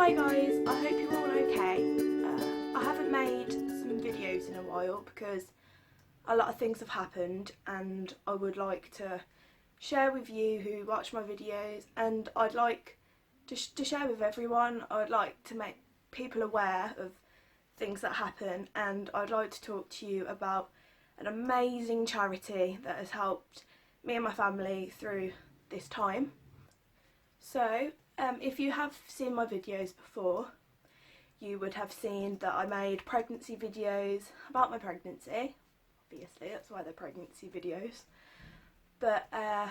Hi guys, I hope you're all okay. I haven't made some videos in a while because a lot of things have happened and I would like to share with you who watch my videos, and I'd like to share with everyone. I'd like to make people aware of things that happen, and I'd like to talk to you about an amazing charity that has helped me and my family through this time. So if you have seen my videos before, you would have seen that I made pregnancy videos about my pregnancy. Obviously, that's why they're pregnancy videos. But yeah.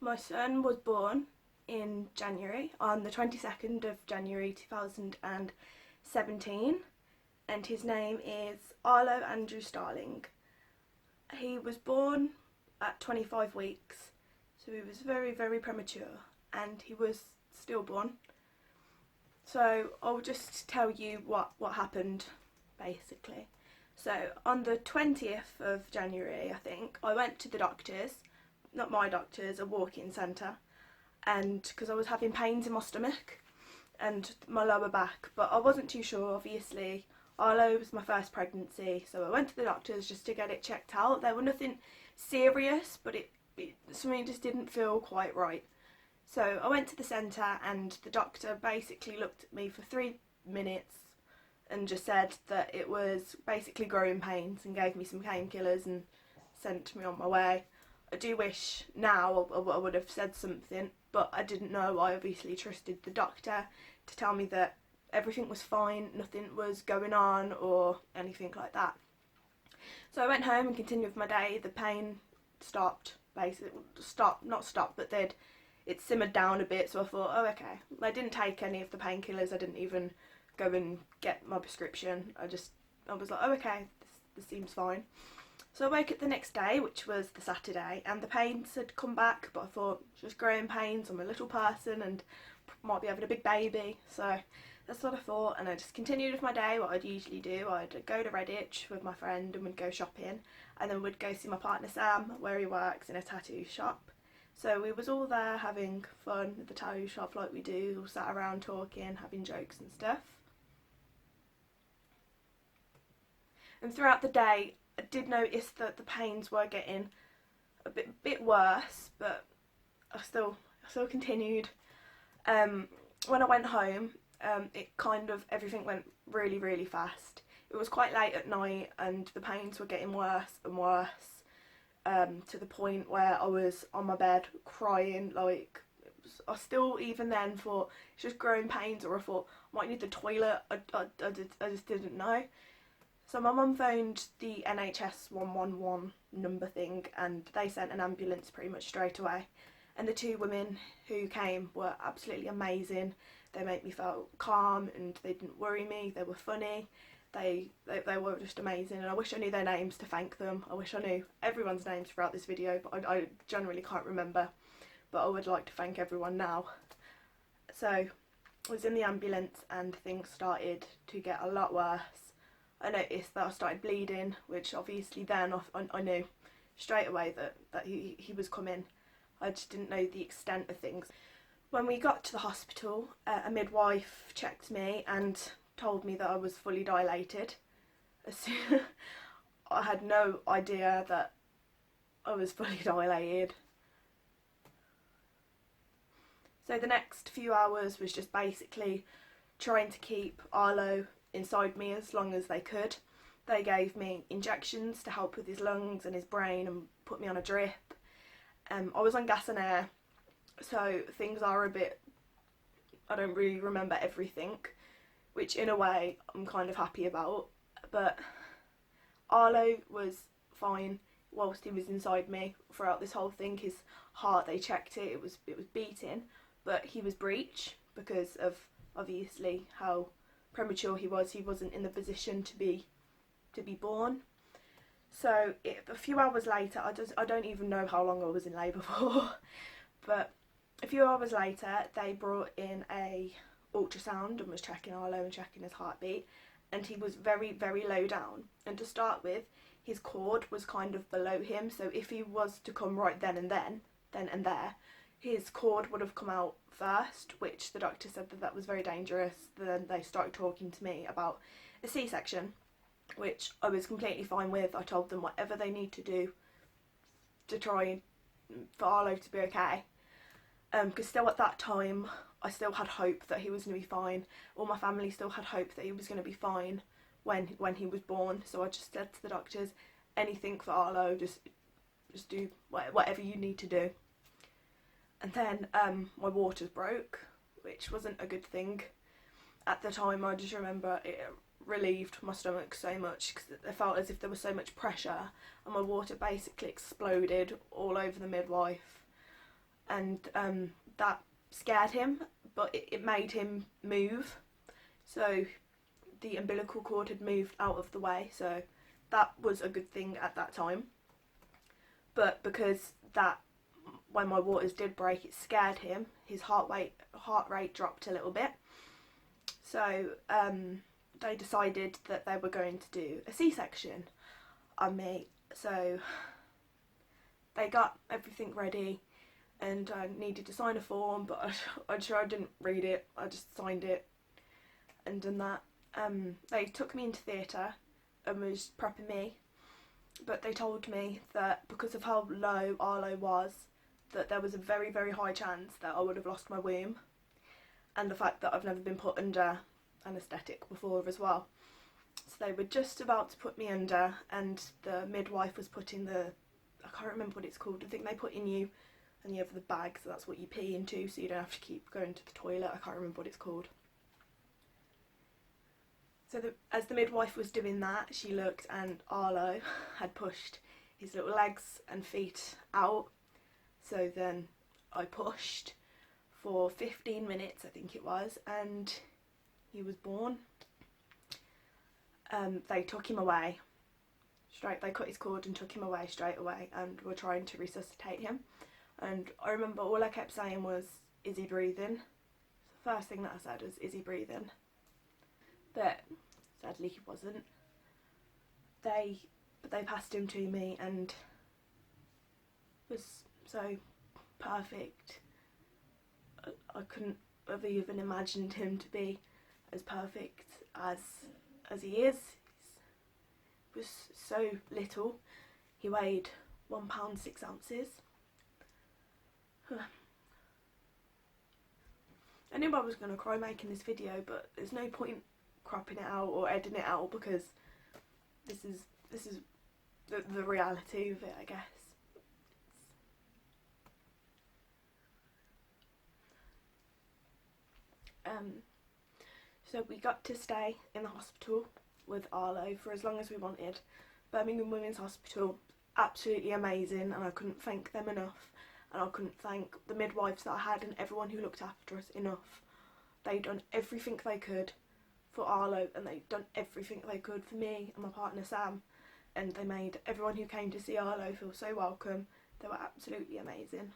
My son was born in January, on the 22nd of January 2017, and his name is Arlo Andrew Starling. He was born at 25 weeks, so he was very, very premature, and he was stillborn. So I'll just tell you what happened, basically. So on the 20th of January, I think, I went to the doctors, not my doctors, a walk-in centre, and because I was having pains in my stomach and my lower back, but I wasn't too sure. Obviously, Arlo was my first pregnancy, so I went to the doctors just to get it checked out. There were nothing serious, but something just didn't feel quite right. So I went to the centre, and the doctor basically looked at me for 3 minutes and just said that it was basically growing pains and gave me some painkillers and sent me on my way. I do wish now I would have said something, but I didn't know. I obviously trusted the doctor to tell me that everything was fine, nothing was going on or anything like that. So I went home and continued with my day. The pain stopped, basically. Not stopped, but it simmered down a bit, so I thought, oh okay. I didn't take any of the painkillers. I didn't even go and get my prescription. I was like, oh okay, this seems fine. So I woke up the next day, which was the Saturday, and the pains had come back, but I thought, just growing pains, I'm a little person and might be having a big baby, so that's what I thought, and I just continued with my day, what I'd usually do. I'd go to Redditch with my friend and we'd go shopping, and then we'd go see my partner Sam, where he works in a tattoo shop. So we was all there having fun at the tattoo shop like we do, all sat around talking, having jokes and stuff. And throughout the day, I did notice that the pains were getting a bit worse, but I still continued. When I went home, it kind of, everything went really, really fast. It was quite late at night and the pains were getting worse and worse, to the point where I was on my bed crying. Like, I still even then thought it's just growing pains, or I thought I might need the toilet. I just didn't know. So my mum phoned the NHS 111 number thing, and they sent an ambulance pretty much straight away. And the 2 women who came were absolutely amazing. They made me feel calm and they didn't worry me. They were funny. They were just amazing, and I wish I knew their names to thank them. I wish I knew everyone's names throughout this video, but I generally can't remember. But I would like to thank everyone now. So I was in the ambulance and things started to get a lot worse. I noticed that I started bleeding, which obviously then I knew straight away that he was coming. I just didn't know the extent of things. When we got to the hospital, a midwife checked me and told me that I was fully dilated. I had no idea that I was fully dilated. So the next few hours was just basically trying to keep Arlo inside me as long as they could. They gave me injections to help with his lungs and his brain and put me on a drip. I was on gas and air, so things are a bit, I don't really remember everything, which in a way I'm kind of happy about. But Arlo was fine whilst he was inside me throughout this whole thing. His heart, they checked it, it was beating, but he was breech because of obviously how premature he was. He wasn't in the position to be born. So a few hours later, I don't even know how long I was in labour for, but a few hours later they brought in a ultrasound and was checking Arlo and checking his heartbeat, and he was very, very low down. And to start with, his cord was kind of below him, so if he was to come right then and there, his cord would have come out first, which the doctor said that was very dangerous. Then they started talking to me about a C-section, which I was completely fine with. I told them whatever they need to do to try for Arlo to be okay. Because still at that time, I still had hope that he was going to be fine. All my family still had hope that he was going to be fine when he was born. So I just said to the doctors, anything for Arlo, just do whatever you need to do. And then my waters broke, which wasn't a good thing. At the time, I just remember it relieved my stomach so much because it felt as if there was so much pressure, and my water basically exploded all over the midwife. And that scared him, but it made him move. So the umbilical cord had moved out of the way, so that was a good thing at that time. But because that, when my waters did break, it scared him, his heart rate dropped a little bit. So they decided that they were going to do a C-section on me. So they got everything ready, and I needed to sign a form, but I didn't read it. I just signed it and done that. They took me into theatre and was prepping me, but they told me that because of how low Arlo was, that there was a very, very high chance that I would have lost my womb, and the fact that I've never been put under anaesthetic before as well. So they were just about to put me under, and the midwife was putting I can't remember what it's called, I think they put in you and you have the bag, so that's what you pee into, so you don't have to keep going to the toilet. I can't remember what it's called. So as the midwife was doing that, she looked and Arlo had pushed his little legs and feet out. So then I pushed for 15 minutes, I think it was, and he was born. They took him away. They cut his cord and took him away straight away, and were trying to resuscitate him. And I remember all I kept saying was, "Is he breathing?" The first thing that I said was, "Is he breathing?" But sadly he wasn't. They passed him to me, and it was so perfect. I couldn't have even imagined him to be as perfect as he is. He was so little. He weighed £1 6 ounces. I knew I was going to cry making this video, but there's no point cropping it out or editing it out, because this is the reality of it, I guess. So we got to stay in the hospital with Arlo for as long as we wanted. Birmingham Women's Hospital, absolutely amazing, and I couldn't thank them enough. And I couldn't thank the midwives that I had and everyone who looked after us enough. They'd done everything they could for Arlo, and they'd done everything they could for me and my partner Sam, and they made everyone who came to see Arlo feel so welcome. They were absolutely amazing.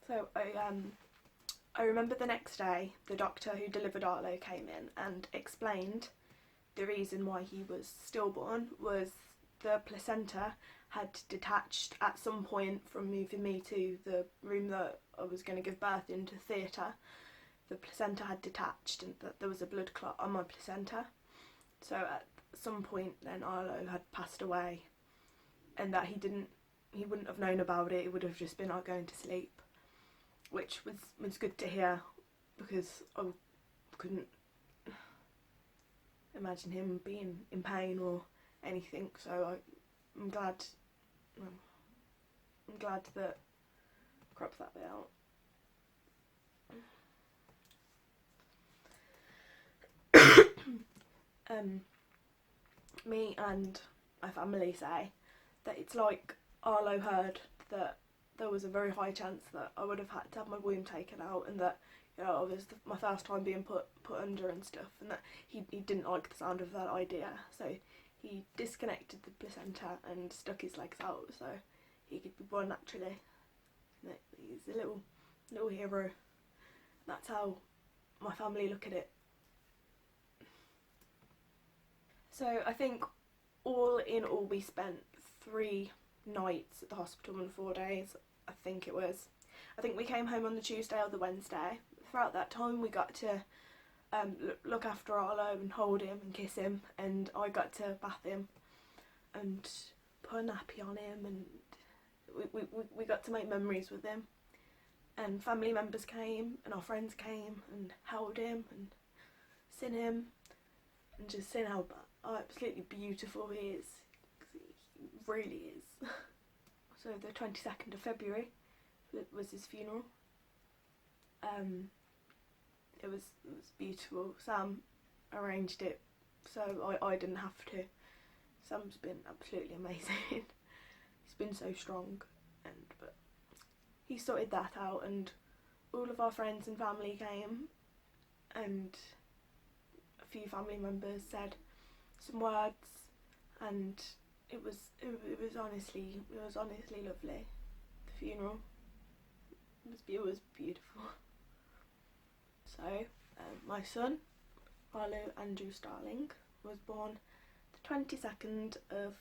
So I remember the next day the doctor who delivered Arlo came in and explained the reason why he was stillborn was the placenta had detached at some point from moving me to the room that I was going to give birth into theatre. The placenta had detached, and that there was a blood clot on my placenta. So at some point then Arlo had passed away, and that he wouldn't have known about it. It would have just been like going to sleep, which was good to hear, because I couldn't imagine him being in pain or anything. So I'm glad that I cropped that bit out. Me and my family say that it's like Arlo heard that there was a very high chance that I would have had to have my womb taken out, and that, you know, it was my first time being put under and stuff, and that he didn't like the sound of that idea, so he disconnected the placenta and stuck his legs out so he could be born naturally. He's a little hero. That's how my family look at it. So I think all in all we spent 3 nights at the hospital and 4 days, I think it was. I think we came home on the Tuesday or the Wednesday. Throughout that time we got to look after Arlo and hold him and kiss him, and I got to bath him and put a nappy on him, and we got to make memories with him. And family members came and our friends came and held him and seen him and just seen how absolutely beautiful he is. He really is. So the 22nd of February was his funeral. It was beautiful. Sam arranged it so I didn't have to. Sam's been absolutely amazing. He's been so strong, but he sorted that out, and all of our friends and family came, and a few family members said some words, and it was honestly lovely. The funeral it was beautiful. So my son Arlo Andrew Starling was born the 22nd of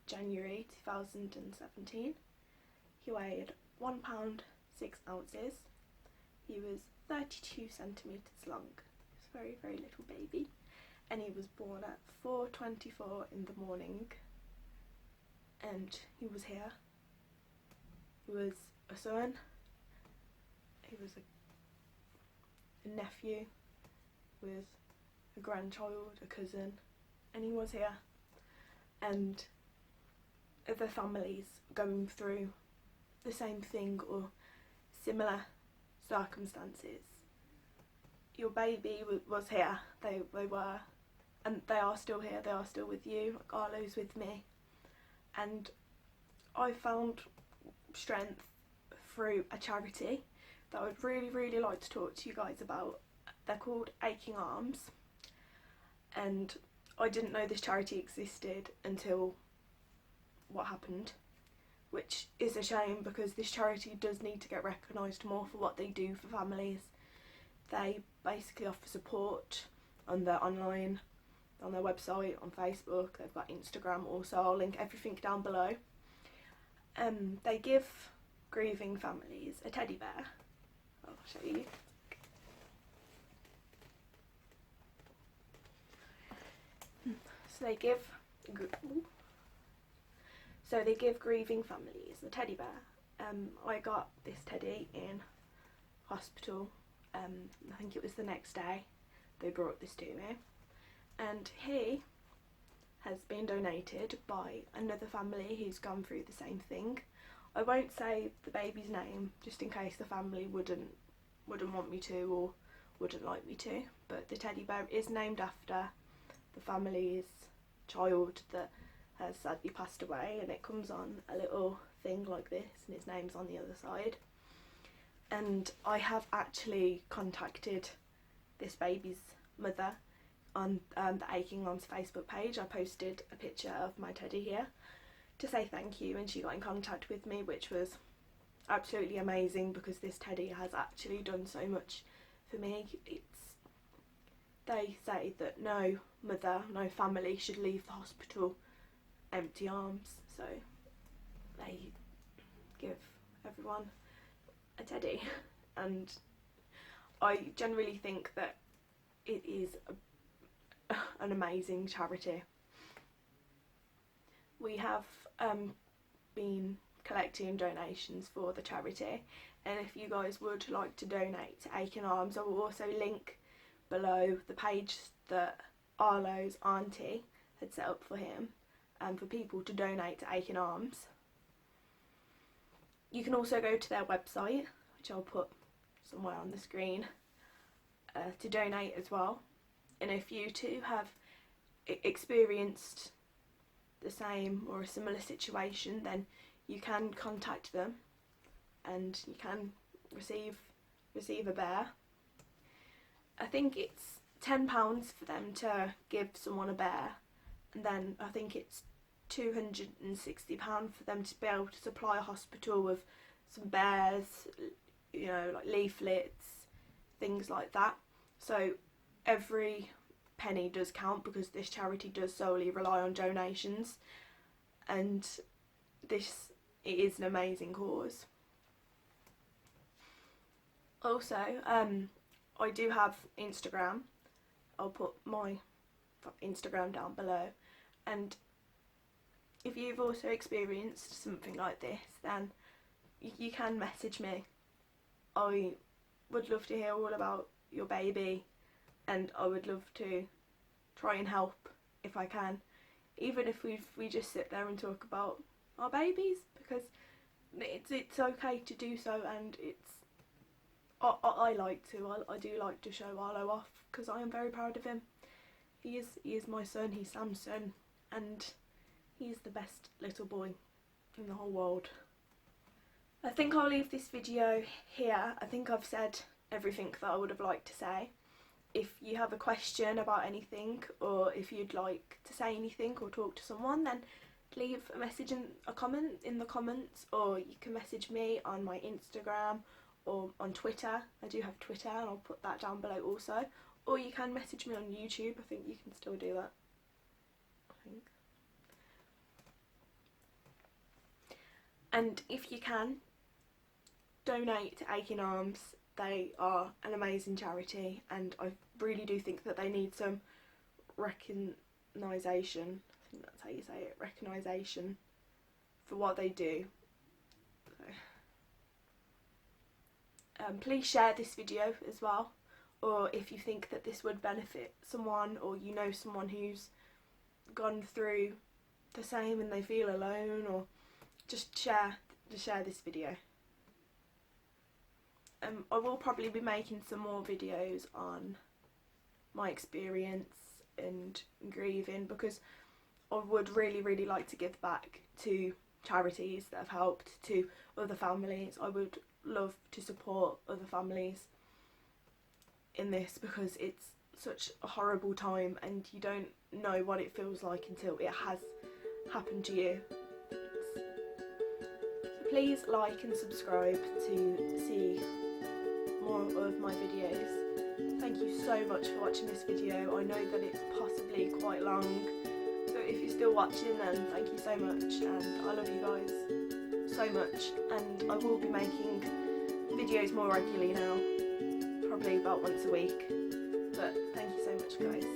January 2017. He weighed £1 6 ounces. He was 32 centimetres long. He was a very, very little baby, and he was born at 4:24 in the morning, and he was here. He was a son, he was a nephew with a grandchild, a cousin, and he was here. And other families going through the same thing or similar circumstances. Your baby was here, they were, and they are still here, they are still with you, like Arlo's with me. And I found strength through a charity that I would really, really like to talk to you guys about. They're called Aching Arms, and I didn't know this charity existed until what happened, which is a shame because this charity does need to get recognised more for what they do for families. They basically offer support on their online, on their website, on Facebook, they've got Instagram also, I'll link everything down below. They give grieving families a teddy bear. I'll show you. So they give grieving families a teddy bear. I got this teddy in hospital. I think it was the next day they brought this to me, and he has been donated by another family who's gone through the same thing. I won't say the baby's name just in case the family wouldn't want me to or wouldn't like me to, but the teddy bear is named after the family's child that has sadly passed away, and it comes on a little thing like this and his name's on the other side. And I have actually contacted this baby's mother on the Aching Arms Facebook page. I posted a picture of my teddy here to say thank you, and she got in contact with me, which was absolutely amazing because this teddy has actually done so much for me. They say that no mother, no family should leave the hospital empty arms, so they give everyone a teddy, and I generally think that it is an amazing charity. We have been collecting donations for the charity, and if you guys would like to donate to Aching Arms, I will also link below the page that Arlo's auntie had set up for him and for people to donate to Aching Arms. You can also go to their website, which I'll put somewhere on the screen, to donate as well. And if you too have experienced the same or a similar situation, then you can contact them and you can receive a bear. I think it's £10 for them to give someone a bear, and then I think it's £260 for them to be able to supply a hospital with some bears, you know, like leaflets, things like that. So every penny does count because this charity does solely rely on donations, and this it is an amazing cause. Also, I do have Instagram. I'll put my Instagram down below, and if you've also experienced something like this, then you can message me. I would love to hear all about your baby, and I would love to try and help if I can, even if we just sit there and talk about our babies, because it's okay to do so, and I like to. I do like to show Arlo off because I am very proud of him. He is my son. He's Sam's son, and he's the best little boy in the whole world. I think I'll leave this video here. I think I've said everything that I would have liked to say. If you have a question about anything, or if you'd like to say anything or talk to someone, then leave a message in a comment in the comments, or you can message me on my Instagram or on Twitter. I do have Twitter, and I'll put that down below also. Or you can message me on YouTube. I think you can still do that. I think. And if you can, donate to Aching Arms. They are an amazing charity, and I really do think that they need some recognition. I think that's how you say it, recognition for what they do. So, please share this video as well, or if you think that this would benefit someone, or you know someone who's gone through the same and they feel alone, or just share this video. I will probably be making some more videos on my experience and grieving, because I would really like to give back to charities that have helped, to other families. I would love to support other families in this, because it's such a horrible time and you don't know what it feels like until it has happened to you. So please like and subscribe to see more of my videos. Thank you so much for watching this video. I know that it's possibly quite long, so if you're still watching, then thank you so much, and I love you guys so much, and I will be making videos more regularly now, probably about once a week, but thank you so much guys.